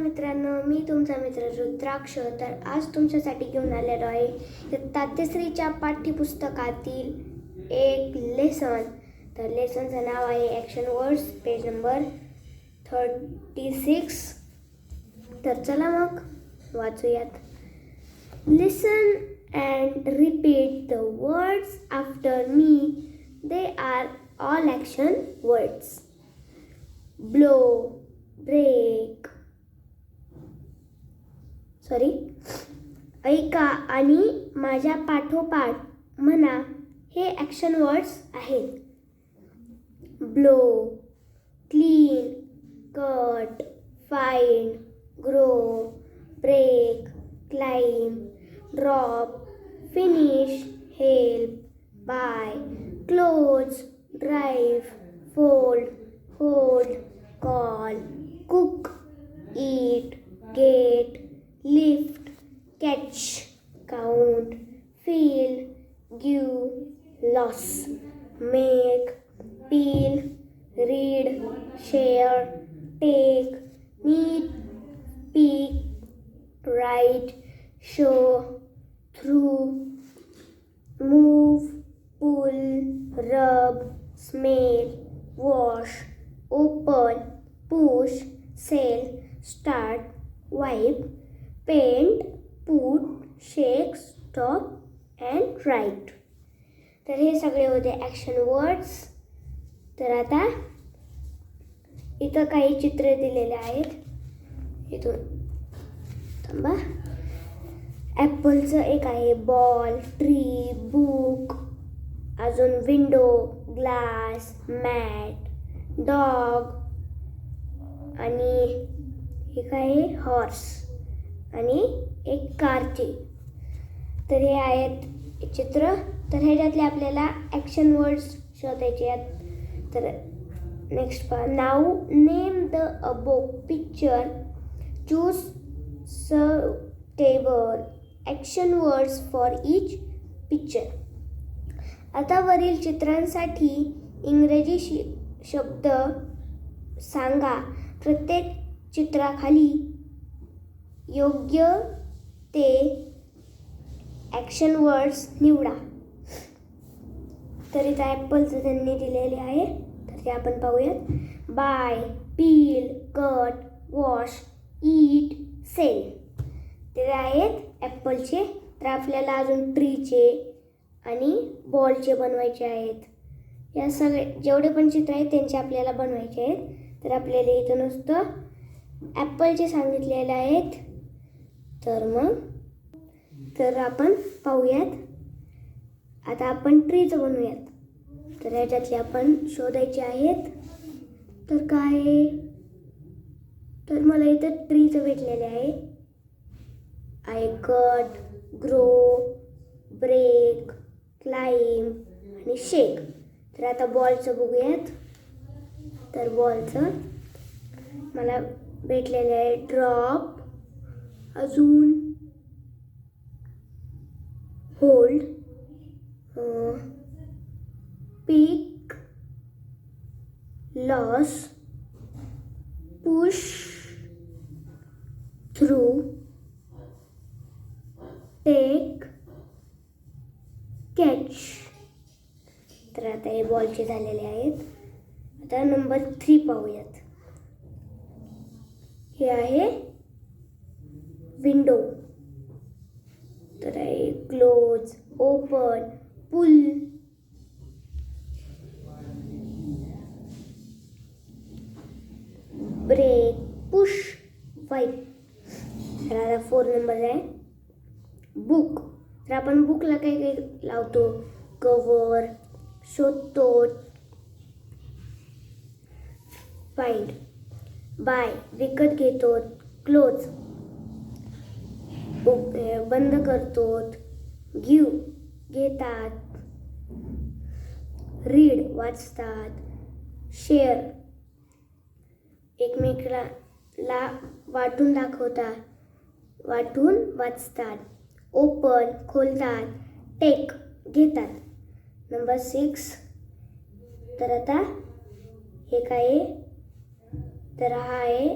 मित्रांनो, मी तुमचा मित्र रुद्राक्ष. तर आज तुमच्यासाठी घेऊन आलेलो आहे इयत्ता तिसरीच्या पाठ्यपुस्तकातील एक लेसन. तर लेसनचं नाव आहे ॲक्शन वर्ड्स, पेज नंबर 36. तर चला मग वाचूयात. Listen and repeat the words after me. They are all action words. Blow, break, ऐका आणि माझ्या पाठोपाठ म्हणा हे ॲक्शन वर्ड्स आहेत. Blow, clean, cut, find, grow, break, climb, drop, finish, help, buy, close, drive, fold, hold, call, cook, eat, get, lift, catch, count, feel, give, loss, make, peel, read, share, take, meet, speak, write, show, through, move, pull, rub, smell, wash, open, push, sell, start, wipe, paint, put, shake, stop and write. तर हे सगळे होते action words. तर आता इथं काही चित्रे दिलेले आहेत. इथून थांबा. ॲपलचं एक आहे, बॉल, ट्री, बुक, अजून विंडो, ग्लास, मॅट, डॉग आणि हे काय आहे, हॉर्स आणि एक कारची. तर हे आहेत चित्र. तर ह्याच्यातले आपल्याला ॲक्शन वर्ड्स शोधायचे आहेत. तर नेक्स्ट पहा. नाव name the above picture, choose table action words for each picture. आता वरील चित्रांसाठी इंग्रजी शब्द सांगा. प्रत्येक चित्राखाली योग्य ते ॲक्शन वर्ड्स निवडा. तर इथं ॲपलचं त्यांनी दिलेले आहे. तर ते आपण पाहूयात. बाय, पील, कट, वॉश, ईट, सेल. ते आहेत ॲपलचे. तर आपल्याला अजून ट्रीचे आणि बॉलचे बनवायचे आहेत. या सगळे जेवढे पण चित्र आहेत त्यांचे आपल्याला बनवायचे आहेत. तर आपल्याला इथं नुसतं ॲपलचे सांगितलेले आहेत. तर आपण पाहूयात. आता आपण ट्रीचं बनवूयात. तर ह्याच्यातले आपण शोधायचे आहेत. तर काय, तर मला इथं ट्रीचं भेटलेले आहे. I cut, grow, break, climb आणि शेक. तर आता बॉलचं बघूयात. तर बॉलचं मला भेटलेलं आहे ड्रॉप, अजून hold, pick, loss, push, through, take, catch. तर आता हे बॉलचे झालेले आहेत. आता नंबर 3 पाहूयात. हे आहे विंडो. तर आहे क्लोज, ओपन, पुल, ब्रेक, पुश, वाईप. तर आता 4 नंबर आहे बुक. तर आपण बुकला काही काही लावतो, कवर, शोधतो, फाइंड. बाय, विकत घेतो, क्लोज, बंद करतो, गिव, घेतात, रीड, वाचतात, शेअर, एकमेकाला वाटून दाखवतात, वाटून वाचतात, ओपन, खोलतात, टेक, घेतात. नंबर 6. तर आता हे काय आहे, तर हा आहे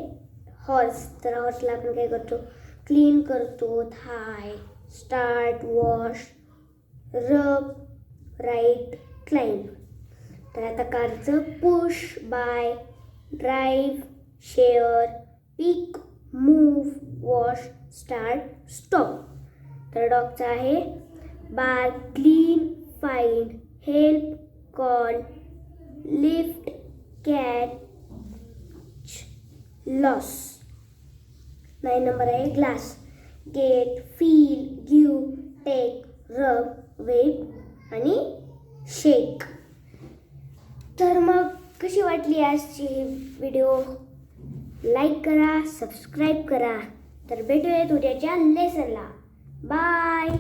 हॉर्स, तर हॉर्सला आपण काय करतो, क्लीन करतो, tie, start, wash, rub, write, climb. तर आता कारचं push, buy, drive, share, pick, move, wash, start, stop. तर डॉगचं आहे bark, clean, find, help, call, lift, catch, loss. 9 number आहे glass, get, feel, give, take, rub, wait आणि shake. तर मग कशी वाटली आजची व्हिडिओ? लाईक करा, सबस्क्राईब करा. तर भेटूयात उद्याच्या लेसनला. बाय.